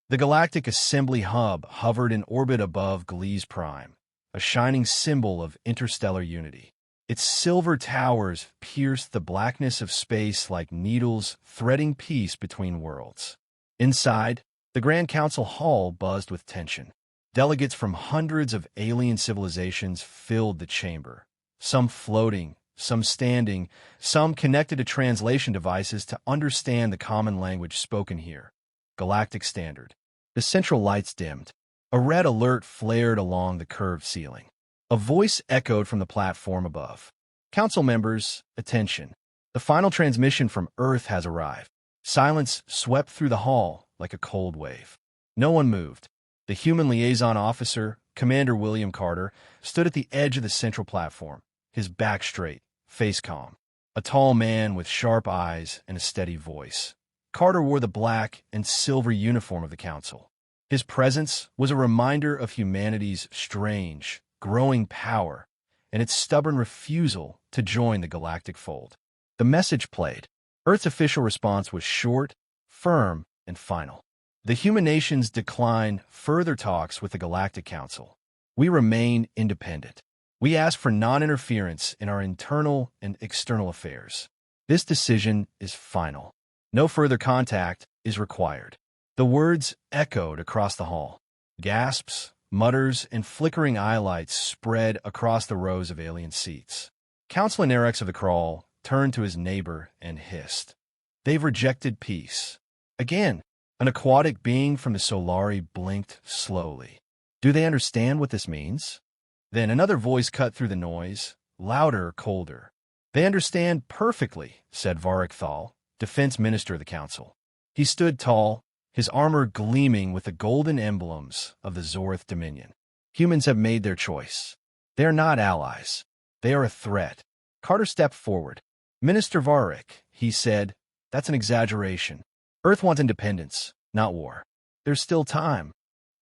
The Galactic Assembly Hub hovered in orbit above Gliese Prime, a shining symbol of interstellar unity. Its silver towers pierced the blackness of space like needles threading peace between worlds. Inside, the Grand Council Hall buzzed with tension. Delegates from hundreds of alien civilizations filled the chamber, some floating, some standing, some connected to translation devices to understand the common language spoken here. Galactic Standard. The central lights dimmed. A red alert flared along the curved ceiling. A voice echoed from the platform above. Council members, attention. The final transmission from Earth has arrived. Silence swept through the hall like a cold wave. No one moved. The human liaison officer, Commander William Carter, stood at the edge of the central platform, his back straight, face calm. A tall man with sharp eyes and a steady voice. Carter wore the black and silver uniform of the Council. His presence was a reminder of humanity's strange, growing power and its stubborn refusal to join the galactic fold. The message played. Earth's official response was short, firm, and final. The human nations decline further talks with the Galactic Council. We remain independent. We ask for non-interference in our internal and external affairs. This decision is final. No further contact is required. The words echoed across the hall. Gasps, mutters, and flickering eye lights spread across the rows of alien seats. Councilor Nerex of the Crawl turned to his neighbor and hissed. They've rejected peace. Again, an aquatic being from the Solari blinked slowly. Do they understand what this means? Then another voice cut through the noise, louder, colder. They understand perfectly, said Varric Thal, Defense Minister of the Council. He stood tall, his armor gleaming with the golden emblems of the Zorth Dominion. Humans have made their choice. They are not allies. They are a threat. Carter stepped forward. Minister Varric, he said, that's an exaggeration. Earth wants independence, not war. There's still time.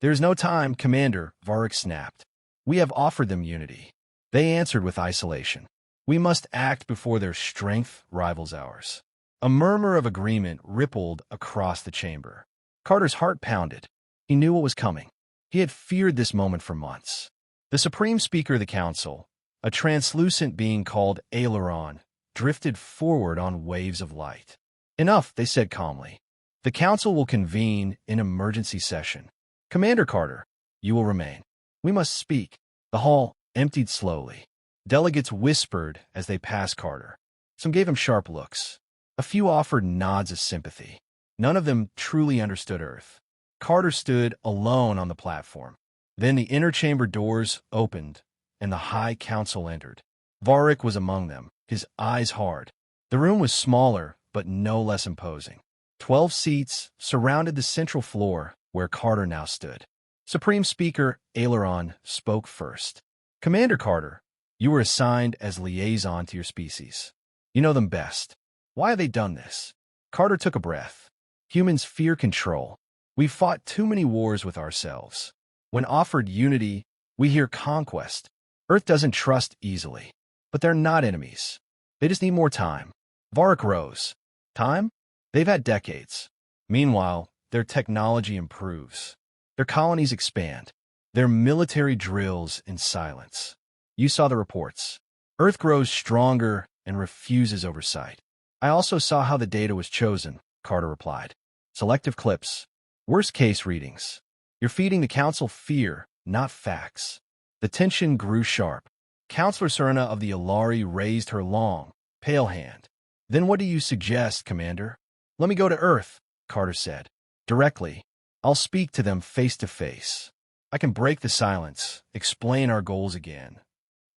There's no time, Commander, Varric snapped. We have offered them unity. They answered with isolation. We must act before their strength rivals ours. A murmur of agreement rippled across the chamber. Carter's heart pounded. He knew what was coming. He had feared this moment for months. The Supreme Speaker of the Council, a translucent being called Aileron, drifted forward on waves of light. Enough, they said calmly. The Council will convene in emergency session. Commander Carter, you will remain. We must speak. The hall emptied slowly. Delegates whispered as they passed Carter. Some gave him sharp looks. A few offered nods of sympathy. None of them truly understood Earth. Carter stood alone on the platform. Then the inner chamber doors opened, and the High Council entered. Varric was among them, his eyes hard. The room was smaller, but no less imposing. 12 seats surrounded the central floor where Carter now stood. Supreme Speaker Aileron spoke first. Commander Carter, you were assigned as liaison to your species. You know them best. Why have they done this? Carter took a breath. Humans fear control. We've fought too many wars with ourselves. When offered unity, we hear conquest. Earth doesn't trust easily. But they're not enemies. They just need more time. Varric rose. Time? They've had decades. Meanwhile, their technology improves. Their colonies expand. Their military drills in silence. You saw the reports. Earth grows stronger and refuses oversight. I also saw how the data was chosen, Carter replied. Selective clips. Worst-case readings. You're feeding the Council fear, not facts. The tension grew sharp. Counselor Serena of the Ilari raised her long, pale hand. Then what do you suggest, Commander? Let me go to Earth, Carter said. Directly. I'll speak to them face to face. I can break the silence, explain our goals again.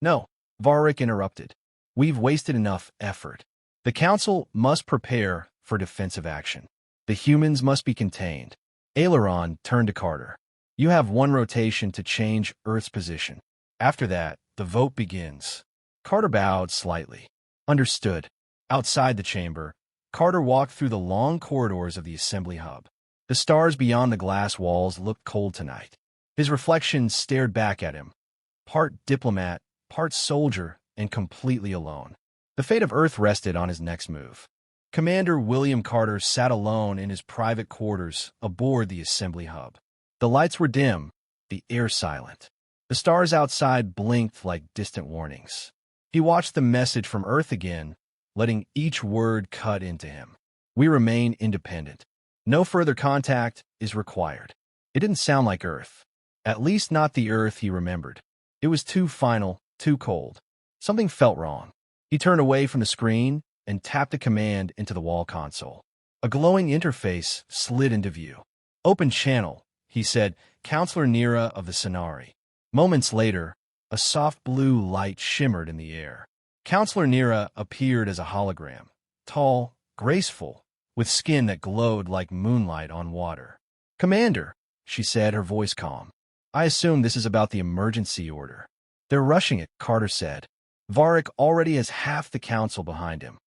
No, Varric interrupted. We've wasted enough effort. The Council must prepare for defensive action. The humans must be contained. Aileron turned to Carter. You have one rotation to change Earth's position. After that, the vote begins. Carter bowed slightly. Understood. Outside the chamber, Carter walked through the long corridors of the assembly hub. The stars beyond the glass walls looked cold tonight. His reflection stared back at him, part diplomat, part soldier, and completely alone. The fate of Earth rested on his next move. Commander William Carter sat alone in his private quarters aboard the assembly hub. The lights were dim, the air silent. The stars outside blinked like distant warnings. He watched the message from Earth again, letting each word cut into him. We remain independent. No further contact is required. It didn't sound like Earth. At least not the Earth he remembered. It was too final, too cold. Something felt wrong. He turned away from the screen and tapped a command into the wall console. A glowing interface slid into view. "Open channel," he said, "Counselor Nira of the Sonari." Moments later, a soft blue light shimmered in the air. Counselor Nira appeared as a hologram, tall, graceful, with skin that glowed like moonlight on water. "Commander," she said, her voice calm. "I assume this is about the emergency order." "They're rushing it," Carter said. "Varric already has half the council behind him."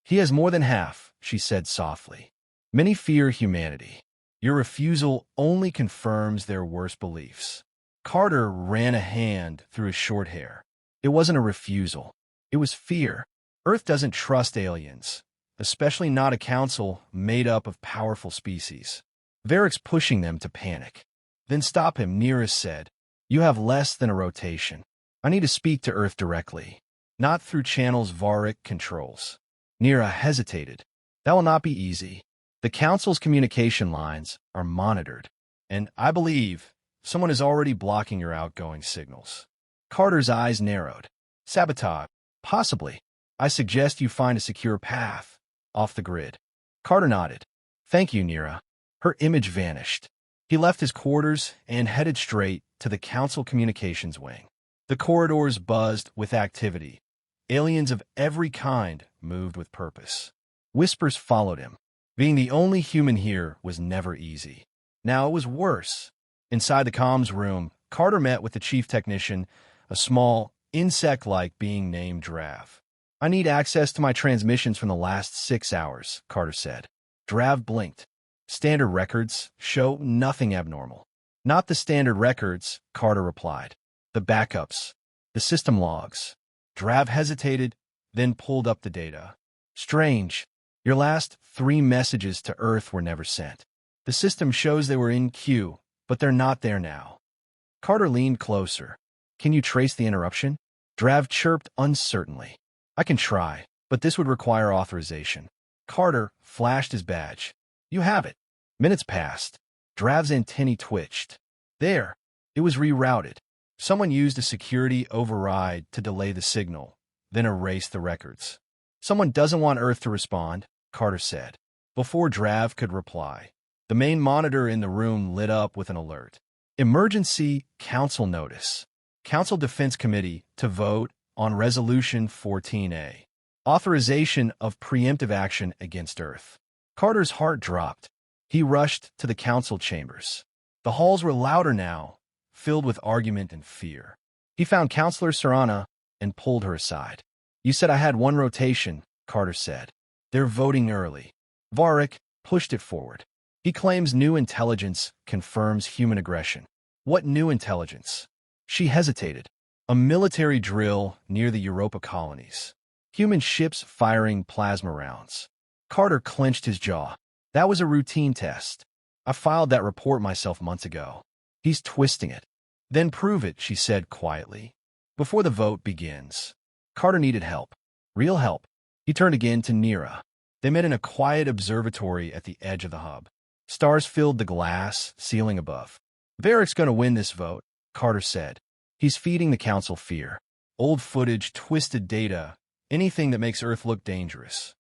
"He has more than half," she said softly. "Many fear humanity. Your refusal only confirms their worst beliefs." Carter ran a hand through his short hair. It wasn't a refusal. It was fear. Earth doesn't trust aliens, especially not a council made up of powerful species. Varric's pushing them to panic. "Then stop him," Nira said. "You have less than a rotation. I need to speak to Earth directly, not through channels Varric controls." Nira hesitated. "That will not be easy. The Council's communication lines are monitored, and I believe someone is already blocking your outgoing signals." Carter's eyes narrowed. "Sabotage? Possibly. I suggest you find a secure path off the grid." Carter nodded. "Thank you, Nira." Her image vanished. He left his quarters and headed straight to the Council Communications Wing. The corridors buzzed with activity. Aliens of every kind moved with purpose. Whispers followed him. Being the only human here was never easy. Now it was worse. Inside the comms room, Carter met with the chief technician, a small, insect-like being named Drav. "I need access to my transmissions from the last 6 hours," Carter said. Drav blinked. "Standard records show nothing abnormal." "Not the standard records," Carter replied. "The backups. The system logs." Drav hesitated, then pulled up the data. "Strange. Your last 3 messages to Earth were never sent. The system shows they were in queue, but they're not there now." Carter leaned closer. "Can you trace the interruption?" Drav chirped uncertainly. "I can try, but this would require authorization." Carter flashed his badge. "You have it." Minutes passed. Drav's antennae twitched. There. It was rerouted. Someone used a security override to delay the signal, then erase the records. "Someone doesn't want Earth to respond," Carter said. Before Drav could reply, the main monitor in the room lit up with an alert. "Emergency Council Notice. Council Defense Committee to vote on Resolution 14A. Authorization of preemptive action against Earth." Carter's heart dropped. He rushed to the council chambers. The halls were louder now, filled with argument and fear. He found Counselor Serana and pulled her aside. "You said I had 1 rotation," Carter said. "They're voting early." Varric pushed it forward. "He claims new intelligence confirms human aggression." "What new intelligence?" She hesitated. "A military drill near the Europa colonies. Human ships firing plasma rounds." Carter clenched his jaw. "That was a routine test. I filed that report myself months ago." "He's twisting it." "Then prove it," she said quietly. "Before the vote begins." Carter needed help. Real help. He turned again to Nira. They met in a quiet observatory at the edge of the hub. Stars filled the glass ceiling above. "Varric's going to win this vote," Carter said. "He's feeding the council fear. Old footage, twisted data, anything that makes Earth look dangerous."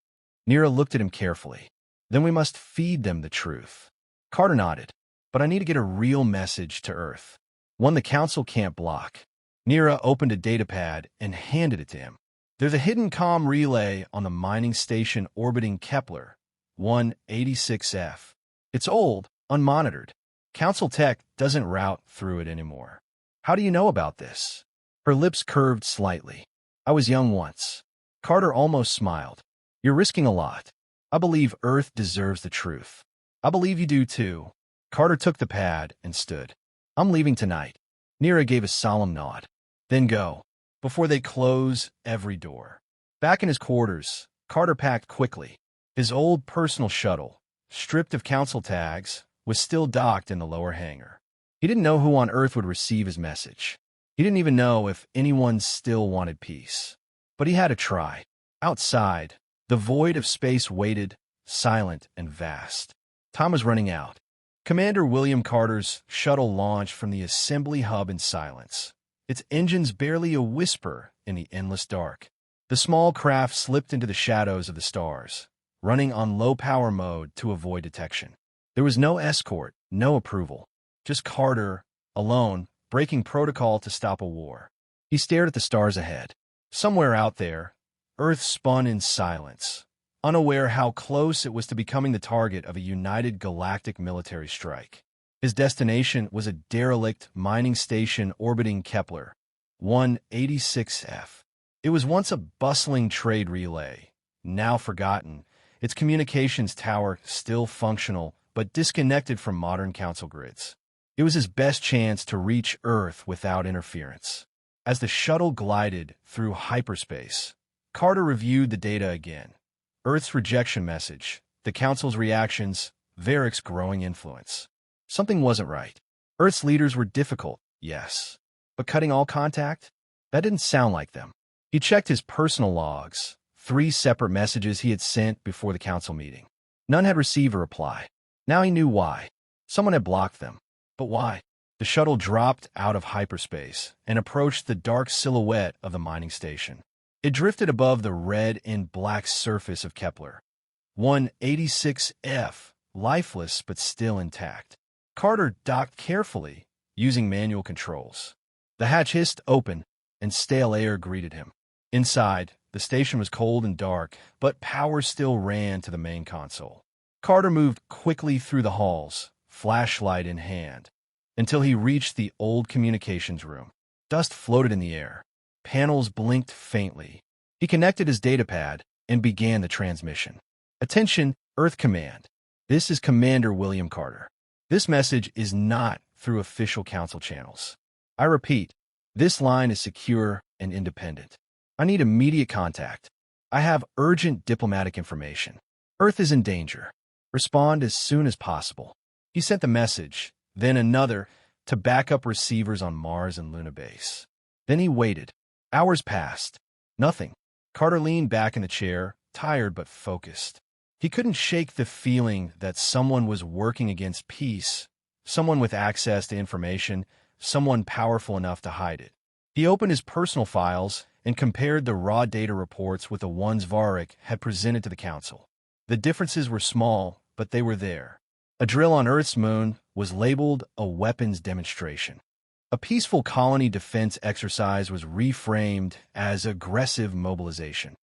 Nira looked at him carefully. "Then we must feed them the truth." Carter nodded. "But I need to get a real message to Earth. One the council can't block." Nira opened a datapad and handed it to him. "There's a hidden comm relay on the mining station orbiting Kepler 186F. It's old, unmonitored. Council tech doesn't route through it anymore." "How do you know about this?" Her lips curved slightly. "I was young once." Carter almost smiled. "You're risking a lot. I believe Earth deserves the truth." "I believe you do too." Carter took the pad and stood. "I'm leaving tonight." Nira gave a solemn nod. "Then go, before they close every door." Back in his quarters, Carter packed quickly. His old personal shuttle, stripped of council tags, was still docked in the lower hangar. He didn't know who on Earth would receive his message. He didn't even know if anyone still wanted peace. But he had to try. Outside, the void of space waited, silent and vast. Time was running out. Commander William Carter's shuttle launched from the assembly hub in silence, its engines barely a whisper in the endless dark. The small craft slipped into the shadows of the stars, running on low-power mode to avoid detection. There was no escort, no approval. Just Carter, alone, breaking protocol to stop a war. He stared at the stars ahead. Somewhere out there, Earth spun in silence, unaware how close it was to becoming the target of a united galactic military strike. His destination was a derelict mining station orbiting Kepler 186f. It was once a bustling trade relay, now forgotten, its communications tower still functional but disconnected from modern council grids. It was his best chance to reach Earth without interference. As the shuttle glided through hyperspace, Carter reviewed the data again. Earth's rejection message, the Council's reactions, Varick's growing influence. Something wasn't right. Earth's leaders were difficult, yes. But cutting all contact? That didn't sound like them. He checked his personal logs, 3 separate messages he had sent before the Council meeting. None had received a reply. Now he knew why. Someone had blocked them. But why? The shuttle dropped out of hyperspace and approached the dark silhouette of the mining station. It drifted above the red and black surface of Kepler 186f, lifeless but still intact. Carter docked carefully, using manual controls. The hatch hissed open, and stale air greeted him. Inside, the station was cold and dark, but power still ran to the main console. Carter moved quickly through the halls, flashlight in hand, until he reached the old communications room. Dust floated in the air. Panels blinked faintly. He connected his datapad and began the transmission. Attention, Earth Command. This is Commander William Carter. This message is not through official council channels. I repeat, this line is secure and independent. I need immediate contact. I have urgent diplomatic information. Earth is in danger. Respond as soon as possible. He sent the message, then another, to backup receivers on Mars and Luna Base. Then he waited. Hours passed. Nothing. Carter leaned back in the chair, tired but focused. He couldn't shake the feeling that someone was working against peace, someone with access to information, someone powerful enough to hide it. He opened his personal files and compared the raw data reports with the ones Varick had presented to the Council. The differences were small, but they were there. A drill on Earth's moon was labeled a weapons demonstration. A peaceful colony defense exercise was reframed as aggressive mobilization.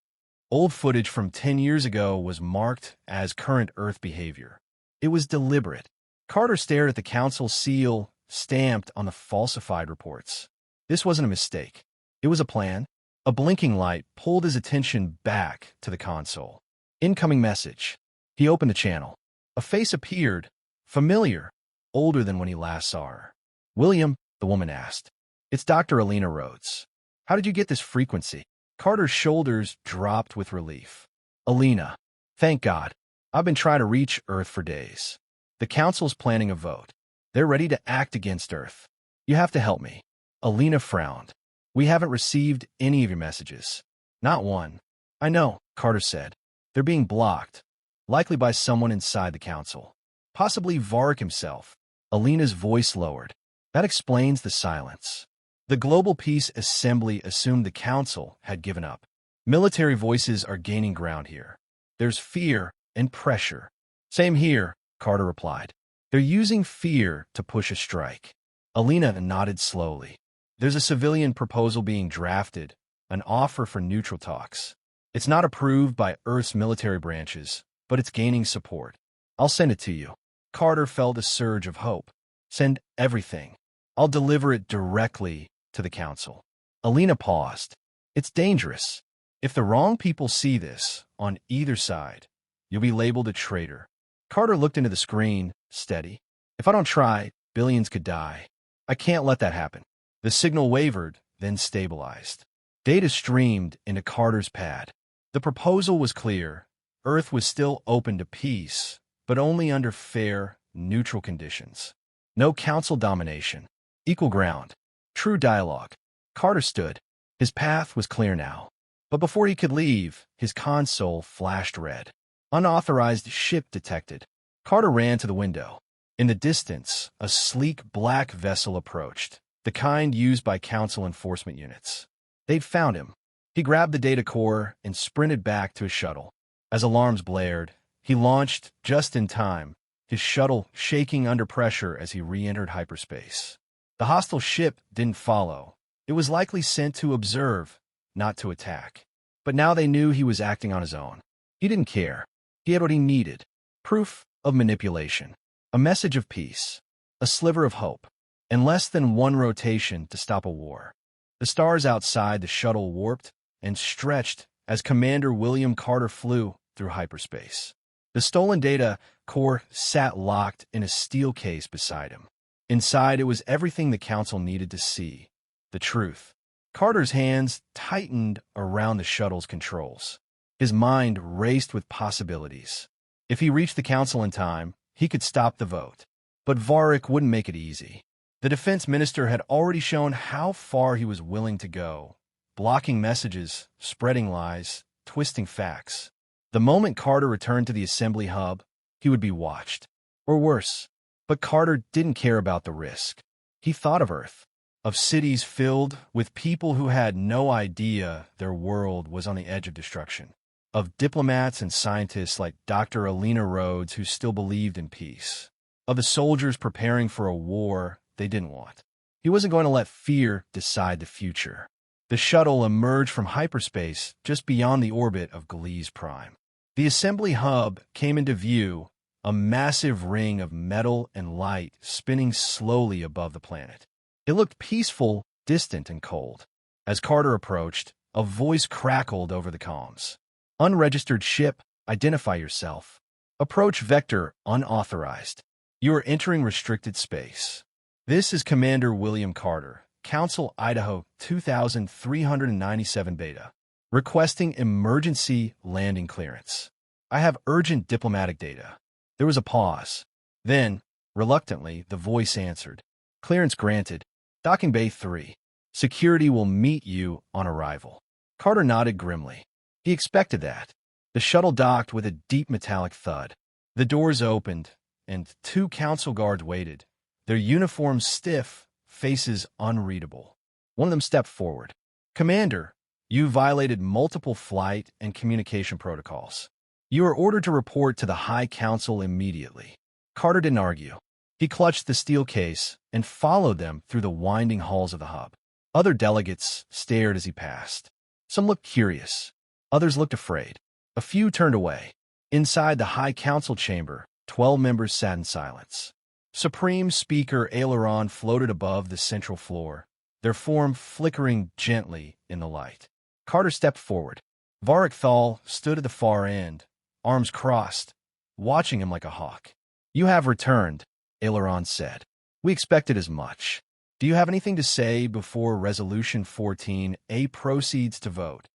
Old footage from 10 years ago was marked as current Earth behavior. It was deliberate. Carter stared at the Council's seal stamped on the falsified reports. This wasn't a mistake. It was a plan. A blinking light pulled his attention back to the console. Incoming message. He opened the channel. A face appeared, familiar, older than when he last saw her. William, the woman asked. It's Dr. Alina Rhodes. How did you get this frequency? Carter's shoulders dropped with relief. Alina. Thank God. I've been trying to reach Earth for days. The Council's planning a vote. They're ready to act against Earth. You have to help me. Alina frowned. We haven't received any of your messages. Not one. I know, Carter said. They're being blocked. Likely by someone inside the Council. Possibly Varick himself. Alina's voice lowered. That explains the silence. The Global Peace Assembly assumed the Council had given up. Military voices are gaining ground here. There's fear and pressure. Same here, Carter replied. They're using fear to push a strike. Alina nodded slowly. There's a civilian proposal being drafted, an offer for neutral talks. It's not approved by Earth's military branches, but it's gaining support. I'll send it to you. Carter felt a surge of hope. Send everything. I'll deliver it directly to the Council. Alina paused. It's dangerous. If the wrong people see this, on either side, you'll be labeled a traitor. Carter looked into the screen, steady. If I don't try, billions could die. I can't let that happen. The signal wavered, then stabilized. Data streamed into Carter's pad. The proposal was clear. Earth was still open to peace, but only under fair, neutral conditions. No council domination. Equal ground. True dialogue. Carter stood. His path was clear now. But before he could leave, his console flashed red. Unauthorized ship detected. Carter ran to the window. In the distance, a sleek black vessel approached, the kind used by council enforcement units. They'd found him. He grabbed the data core and sprinted back to his shuttle. As alarms blared, he launched just in time, his shuttle shaking under pressure as he re-entered hyperspace. The hostile ship didn't follow. It was likely sent to observe, not to attack. But now they knew he was acting on his own. He didn't care. He had what he needed. Proof of manipulation. A message of peace. A sliver of hope. And less than one rotation to stop a war. The stars outside the shuttle warped and stretched as Commander William Carter flew through hyperspace. The stolen data core sat locked in a steel case beside him. Inside, it was everything the council needed to see. The truth. Carter's hands tightened around the shuttle's controls. His mind raced with possibilities. If he reached the council in time, he could stop the vote. But Varric wouldn't make it easy. The defense minister had already shown how far he was willing to go, blocking messages, spreading lies, twisting facts. The moment Carter returned to the assembly hub, he would be watched. Or worse. But Carter didn't care about the risk. He thought of Earth, of cities filled with people who had no idea their world was on the edge of destruction, of diplomats and scientists like Dr. Alina Rhodes who still believed in peace, of the soldiers preparing for a war they didn't want. He wasn't going to let fear decide the future. The shuttle emerged from hyperspace just beyond the orbit of Gliese Prime. The assembly hub came into view, a massive ring of metal and light spinning slowly above the planet. It looked peaceful, distant, and cold. As Carter approached, a voice crackled over the comms. Unregistered ship, identify yourself. Approach vector unauthorized. You are entering restricted space. This is Commander William Carter, Council Idaho 2397 Beta, requesting emergency landing clearance. I have urgent diplomatic data. There was a pause. Then, reluctantly, the voice answered. Clearance granted. Docking Bay 3. Security will meet you on arrival. Carter nodded grimly. He expected that. The shuttle docked with a deep metallic thud. The doors opened, and two council guards waited, their uniforms stiff, faces unreadable. One of them stepped forward. Commander, you violated multiple flight and communication protocols. You are ordered to report to the High Council immediately. Carter didn't argue. He clutched the steel case and followed them through the winding halls of the hub. Other delegates stared as he passed. Some looked curious. Others looked afraid. A few turned away. Inside the High Council chamber, 12 members sat in silence. Supreme Speaker Aileron floated above the central floor, their form flickering gently in the light. Carter stepped forward. Varric Thal stood at the far end, arms crossed, watching him like a hawk. You have returned, Aileron said. We expected as much. Do you have anything to say before Resolution 14A proceeds to vote?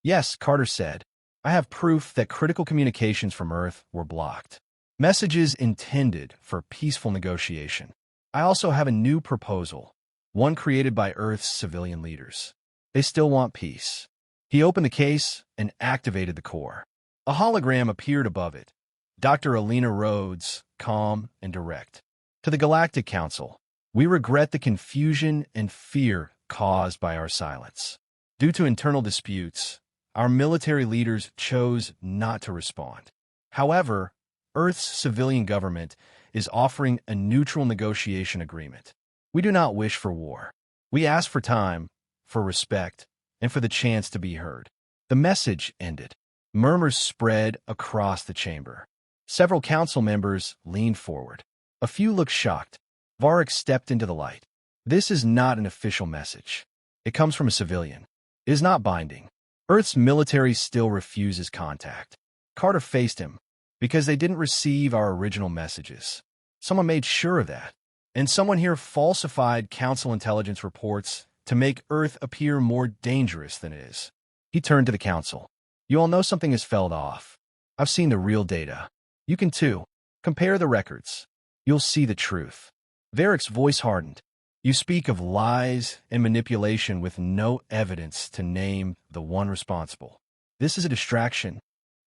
Yes, Carter said. I have proof that critical communications from Earth were blocked. Messages intended for peaceful negotiation. I also have a new proposal, one created by Earth's civilian leaders. They still want peace. He opened the case and activated the core. A hologram appeared above it. Dr. Alina Rhodes, calm and direct. To the Galactic Council, we regret the confusion and fear caused by our silence. Due to internal disputes, our military leaders chose not to respond. However, Earth's civilian government is offering a neutral negotiation agreement. We do not wish for war. We ask for time, for respect, and for the chance to be heard. The message ended. Murmurs spread across the chamber. Several council members leaned forward. A few looked shocked. Varric stepped into the light. This is not an official message. It comes from a civilian. It is not binding. Earth's military still refuses contact. Carter faced him. Because they didn't receive our original messages. Someone made sure of that. And someone here falsified council intelligence reports to make Earth appear more dangerous than it is. He turned to the council. You all know something has fell off. I've seen the real data. You can too. Compare the records. You'll see the truth. Varric's voice hardened. You speak of lies and manipulation with no evidence to name the one responsible. This is a distraction,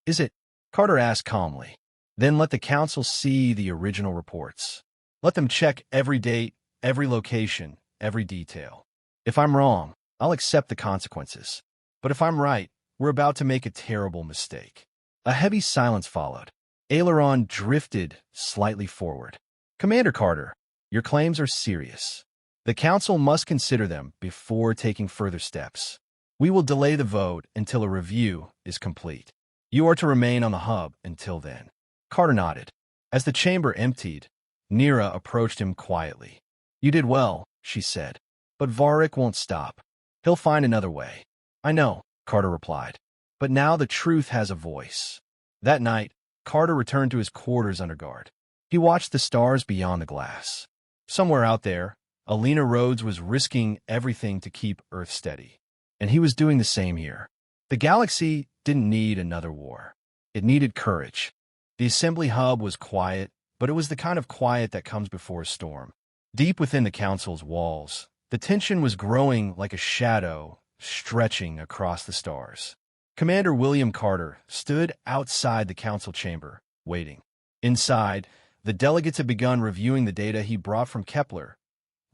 is it? Carter asked calmly. Then let the council see the original reports. Let them check every date, every location, every detail. If I'm wrong, I'll accept the consequences. But if I'm right, we're about to make a terrible mistake. A heavy silence followed. Aileron drifted slightly forward. Commander Carter, your claims are serious. The council must consider them before taking further steps. We will delay the vote until a review is complete. You are to remain on the hub until then. Carter nodded. As the chamber emptied, Nira approached him quietly. You did well, she said. But Varric won't stop. He'll find another way. I know, Carter replied. But now the truth has a voice. That night, Carter returned to his quarters under guard. He watched the stars beyond the glass. Somewhere out there, Alina Rhodes was risking everything to keep Earth steady. And he was doing the same here. The galaxy didn't need another war. It needed courage. The assembly hub was quiet, but it was the kind of quiet that comes before a storm. Deep within the council's walls, the tension was growing like a shadow stretching across the stars. Commander William Carter stood outside the council chamber, waiting. Inside, the delegates had begun reviewing the data he brought from Kepler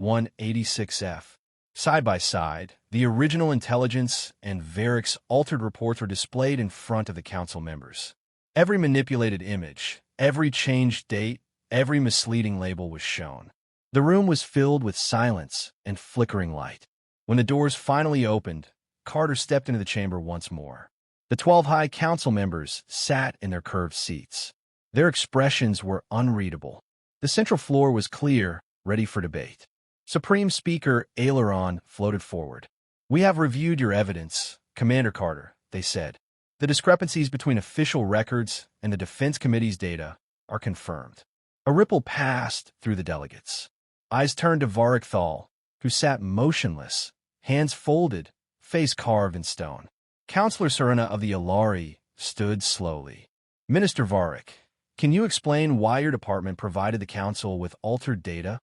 186F. Side by side, the original intelligence and Varric's altered reports were displayed in front of the council members. Every manipulated image, every changed date, every misleading label was shown. The room was filled with silence and flickering light. When the doors finally opened, Carter stepped into the chamber once more. The 12 high council members sat in their curved seats. Their expressions were unreadable. The central floor was clear, ready for debate. Supreme Speaker Aileron floated forward. We have reviewed your evidence, Commander Carter, they said. The discrepancies between official records and the Defense Committee's data are confirmed. A ripple passed through the delegates. Eyes turned to Varric Thal, who sat motionless, hands folded, face carved in stone. Counselor Serena of the Alari stood slowly. Minister Varric, can you explain why your department provided the council with altered data?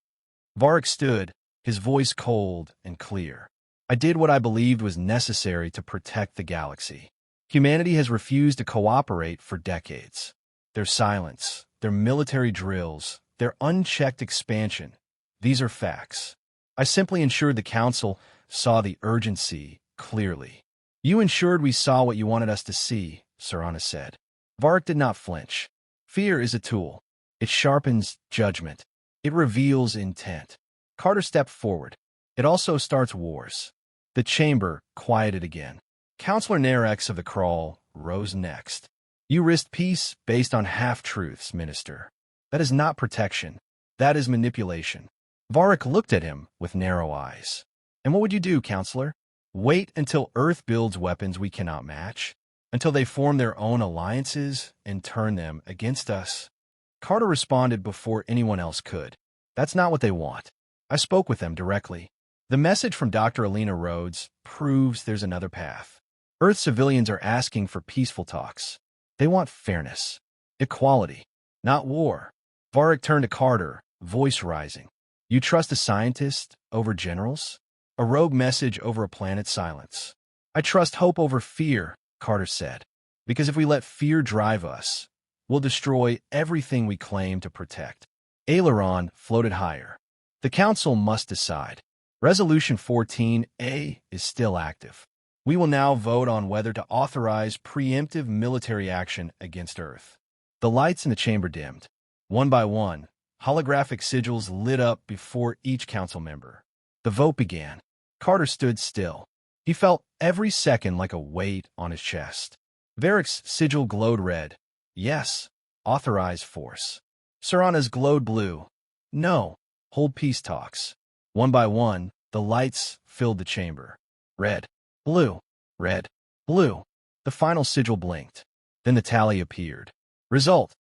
Varric stood, his voice cold and clear. I did what I believed was necessary to protect the galaxy. Humanity has refused to cooperate for decades. Their silence, their military drills, their unchecked expansion, these are facts. I simply ensured the council saw the urgency clearly. You ensured we saw what you wanted us to see, Serana said. Varric did not flinch. Fear is a tool. It sharpens judgment. It reveals intent. Carter stepped forward. It also starts wars. The chamber quieted again. Counselor Narex of the Crawl rose next. You risked peace based on half-truths, Minister. That is not protection. That is manipulation. Varric looked at him with narrow eyes. And what would you do, Counselor? Wait until Earth builds weapons we cannot match? Until they form their own alliances and turn them against us? Carter responded before anyone else could. That's not what they want. I spoke with them directly. The message from Dr. Alina Rhodes proves there's another path. Earth civilians are asking for peaceful talks. They want fairness, equality, not war. Varric turned to Carter, voice rising. You trust a scientist over generals? A rogue message over a planet's silence. I trust hope over fear, Carter said. Because if we let fear drive us, we'll destroy everything we claim to protect. Aileron floated higher. The Council must decide. Resolution 14A is still active. We will now vote on whether to authorize preemptive military action against Earth. The lights in the chamber dimmed. One by one, holographic sigils lit up before each council member. The vote began. Carter stood still. He felt every second like a weight on his chest. Varric's sigil glowed red. Yes, authorize force. Serana's glowed blue. No, hold peace talks. One by one, the lights filled the chamber. Red, blue, red, blue. The final sigil blinked. Then the tally appeared. Result: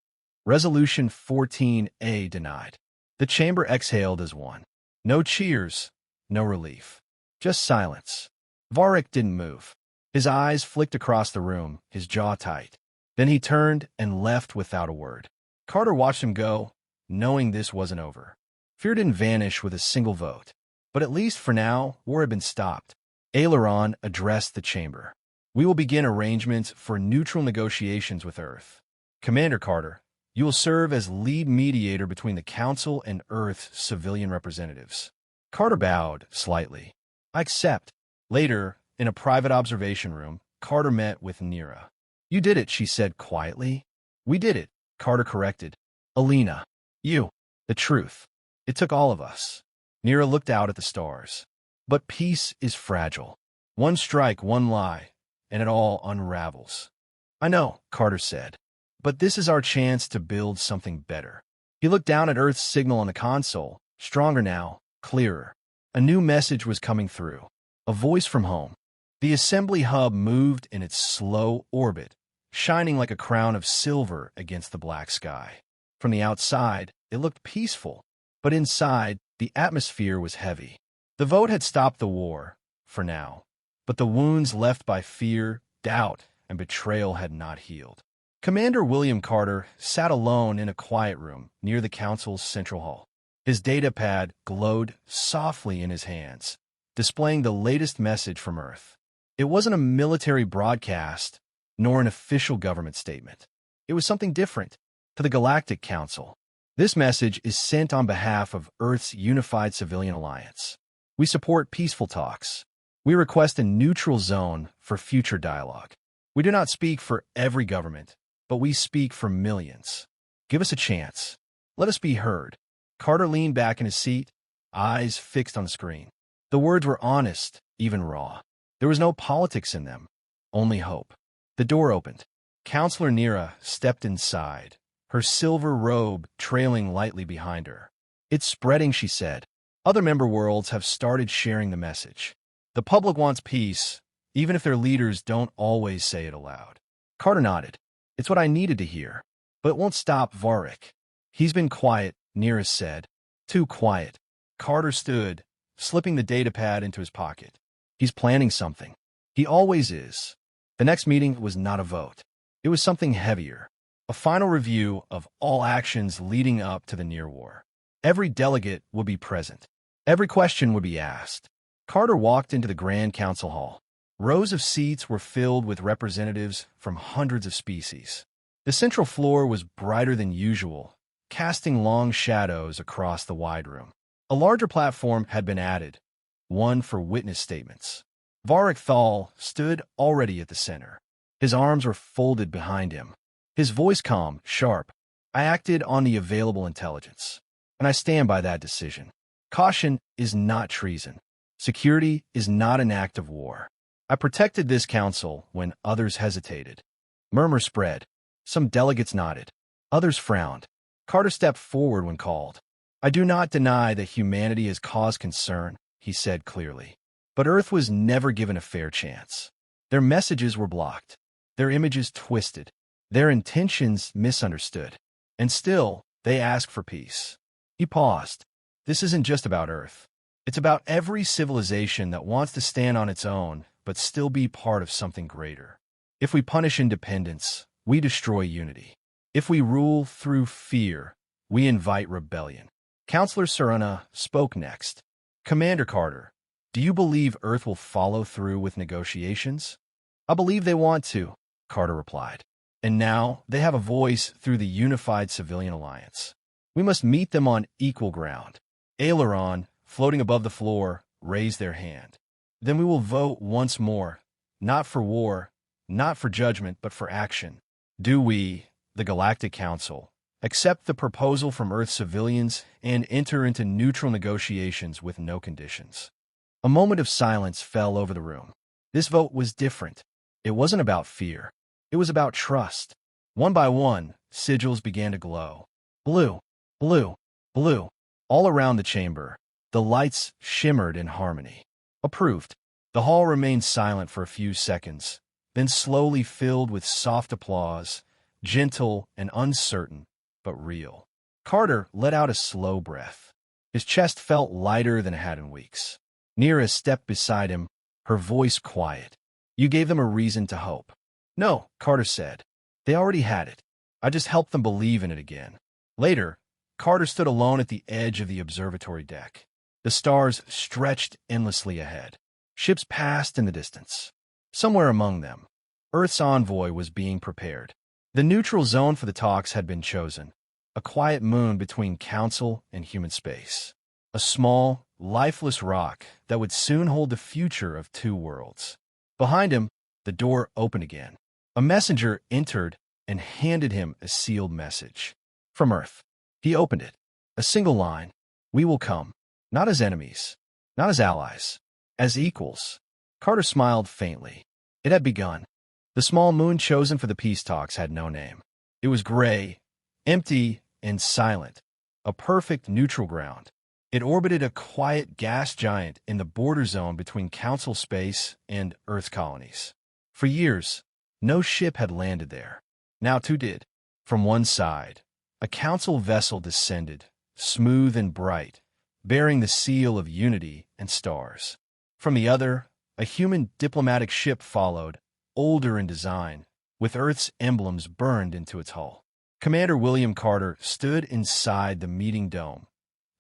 Resolution 14A denied. The chamber exhaled as one. No cheers, no relief. Just silence. Varric didn't move. His eyes flicked across the room, his jaw tight. Then he turned and left without a word. Carter watched him go, knowing this wasn't over. Fear didn't vanish with a single vote. But at least for now, war had been stopped. Aileron addressed the chamber. We will begin arrangements for neutral negotiations with Earth. Commander Carter, you will serve as lead mediator between the Council and Earth's civilian representatives. Carter bowed slightly. I accept. Later, in a private observation room, Carter met with Nira. You did it, she said quietly. We did it, Carter corrected. Alina. You. The truth. It took all of us. Nira looked out at the stars. But peace is fragile. One strike, one lie, and it all unravels. I know, Carter said. But this is our chance to build something better. He looked down at Earth's signal on the console, stronger now, clearer. A new message was coming through. A voice from home. The assembly hub moved in its slow orbit, shining like a crown of silver against the black sky. From the outside, it looked peaceful, but inside, the atmosphere was heavy. The vote had stopped the war, for now, but the wounds left by fear, doubt, and betrayal had not healed. Commander William Carter sat alone in a quiet room near the Council's central hall. His datapad glowed softly in his hands, displaying the latest message from Earth. It wasn't a military broadcast, nor an official government statement. It was something different, to the Galactic Council. This message is sent on behalf of Earth's unified civilian alliance. We support peaceful talks. We request a neutral zone for future dialogue. We do not speak for every government, but we speak for millions. Give us a chance. Let us be heard. Carter leaned back in his seat, eyes fixed on the screen. The words were honest, even raw. There was no politics in them, only hope. The door opened. Counselor Nira stepped inside, her silver robe trailing lightly behind her. It's spreading, she said. Other member worlds have started sharing the message. The public wants peace, even if their leaders don't always say it aloud. Carter nodded. It's what I needed to hear. But it won't stop Varric. He's been quiet, Nira said. Too quiet. Carter stood, slipping the datapad into his pocket. He's planning something. He always is. The next meeting was not a vote. It was something heavier. A final review of all actions leading up to the near war. Every delegate would be present. Every question would be asked. Carter walked into the Grand Council Hall. Rows of seats were filled with representatives from hundreds of species. The central floor was brighter than usual, casting long shadows across the wide room. A larger platform had been added, one for witness statements. Varric Thal stood already at the center. His arms were folded behind him. His voice calm, sharp. I acted on the available intelligence, and I stand by that decision. Caution is not treason. Security is not an act of war. I protected this council when others hesitated. Murmurs spread. Some delegates nodded. Others frowned. Carter stepped forward when called. I do not deny that humanity has caused concern, he said clearly. But Earth was never given a fair chance. Their messages were blocked, their images twisted, their intentions misunderstood. And still, they ask for peace. He paused. This isn't just about Earth. It's about every civilization that wants to stand on its own, but still be part of something greater. If we punish independence, we destroy unity. If we rule through fear, we invite rebellion. Counselor Saruna spoke next. Commander Carter, do you believe Earth will follow through with negotiations? I believe they want to, Carter replied. And now they have a voice through the Unified Civilian Alliance. We must meet them on equal ground. Aileron, floating above the floor, raised their hand. Then we will vote once more, not for war, not for judgment, but for action. Do we, the Galactic Council, accept the proposal from Earth civilians and enter into neutral negotiations with no conditions? A moment of silence fell over the room. This vote was different. It wasn't about fear. It was about trust. One by one, sigils began to glow. Blue, blue, blue. All around the chamber, the lights shimmered in harmony. Approved. The hall remained silent for a few seconds, then slowly filled with soft applause, gentle and uncertain, but real. Carter let out a slow breath. His chest felt lighter than it had in weeks. Nira stepped beside him, her voice quiet. You gave them a reason to hope. No, Carter said. They already had it. I just helped them believe in it again. Later, Carter stood alone at the edge of the observatory deck. The stars stretched endlessly ahead. Ships passed in the distance. Somewhere among them, Earth's envoy was being prepared. The neutral zone for the talks had been chosen, a quiet moon between Council and human space. A small, lifeless rock that would soon hold the future of two worlds. Behind him, the door opened again. A messenger entered and handed him a sealed message. From Earth. He opened it. A single line. We will come. Not as enemies. Not as allies. As equals. Carter smiled faintly. It had begun. The small moon chosen for the peace talks had no name. It was gray, empty, and silent. A perfect neutral ground. It orbited a quiet gas giant in the border zone between Council space and Earth colonies. For years, no ship had landed there. Now two did. From one side, a Council vessel descended, smooth and bright, bearing the seal of unity and stars. From the other, a human diplomatic ship followed, older in design, with Earth's emblems burned into its hull. Commander William Carter stood inside the meeting dome,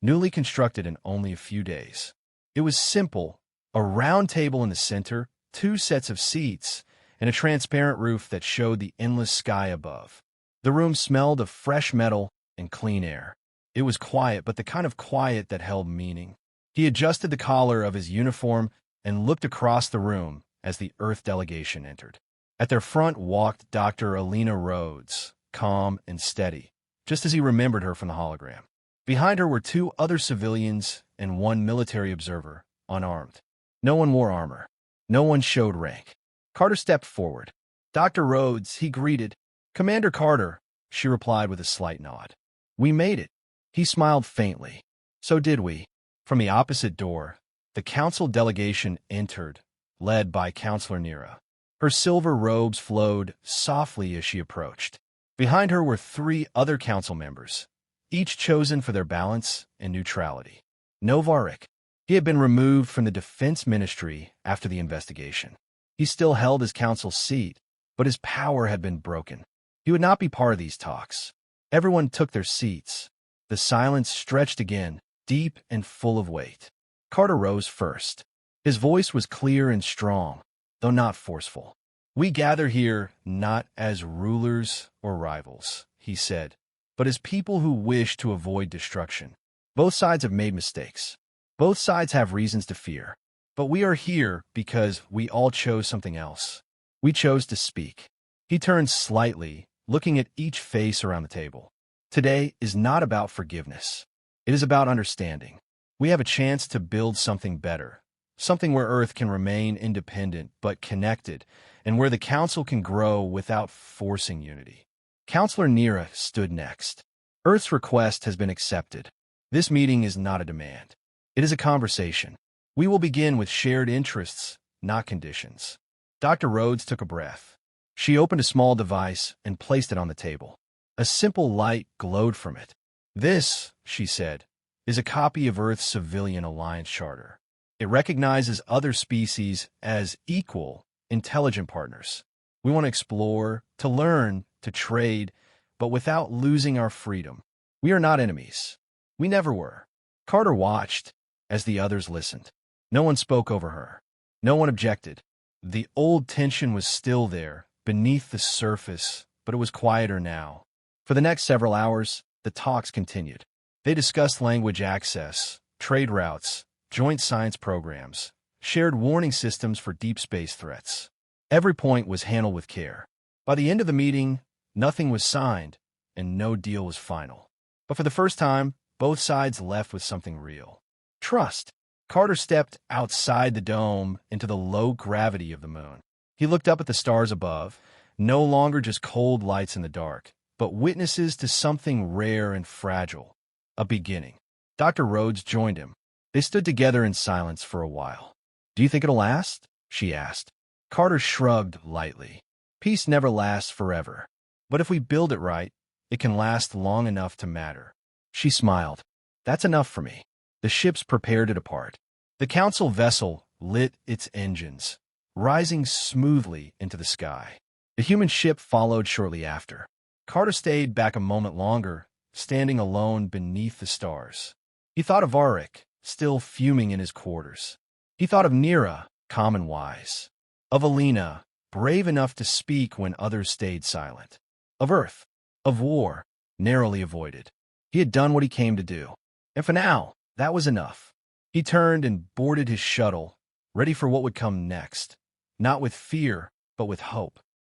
newly constructed in only a few days. It was simple, a round table in the center, two sets of seats, and a transparent roof that showed the endless sky above. The room smelled of fresh metal and clean air. It was quiet, but the kind of quiet that held meaning. He adjusted the collar of his uniform and looked across the room as the Earth delegation entered. At their front walked Dr. Alina Rhodes, calm and steady, just as he remembered her from the hologram. Behind her were two other civilians and one military observer, unarmed. No one wore armor. No one showed rank. Carter stepped forward. Dr. Rhodes, he greeted. Commander Carter, she replied with a slight nod. We made it. He smiled faintly. So did we. From the opposite door, the Council delegation entered, led by Counselor Nira. Her silver robes flowed softly as she approached. Behind her were three other Council members, each chosen for their balance and neutrality. Novarik. He had been removed from the Defense Ministry after the investigation. He still held his Council seat, but his power had been broken. He would not be part of these talks. Everyone took their seats. The silence stretched again, deep and full of weight. Carter rose first. His voice was clear and strong, though not forceful. We gather here not as rulers or rivals, he said, but as people who wish to avoid destruction. Both sides have made mistakes. Both sides have reasons to fear. But we are here because we all chose something else. We chose to speak. He turned slightly, looking at each face around the table. Today is not about forgiveness. It is about understanding. We have a chance to build something better, something where Earth can remain independent but connected, and where the Council can grow without forcing unity. Counselor Nira stood next. Earth's request has been accepted. This meeting is not a demand. It is a conversation. We will begin with shared interests, not conditions. Dr. Rhodes took a breath. She opened a small device and placed it on the table. A simple light glowed from it. This, she said, is a copy of Earth's Civilian Alliance Charter. It recognizes other species as equal, intelligent partners. We want to explore, to learn, to trade, but without losing our freedom. We are not enemies. We never were. Carter watched as the others listened. No one spoke over her. No one objected. The old tension was still there, beneath the surface, but it was quieter now. For the next several hours, the talks continued. They discussed language access, trade routes, joint science programs, shared warning systems for deep space threats. Every point was handled with care. By the end of the meeting, nothing was signed, and no deal was final. But for the first time, both sides left with something real. Trust. Carter stepped outside the dome into the low gravity of the moon. He looked up at the stars above, no longer just cold lights in the dark, but witnesses to something rare and fragile, a beginning. Dr. Rhodes joined him. They stood together in silence for a while. Do you think it'll last? She asked. Carter shrugged lightly. Peace never lasts forever. But if we build it right, it can last long enough to matter. She smiled. That's enough for me. The ships prepared to depart. The Council vessel lit its engines, rising smoothly into the sky. The human ship followed shortly after. Carter stayed back a moment longer, standing alone beneath the stars. He thought of Auric, still fuming in his quarters. He thought of Nira, calm and wise. Of Alina, brave enough to speak when others stayed silent. Of Earth, of War, narrowly avoided. He had done what he came to do. And for now, that was enough. He turned and boarded his shuttle, ready for what would come next. Not with fear, but with hope.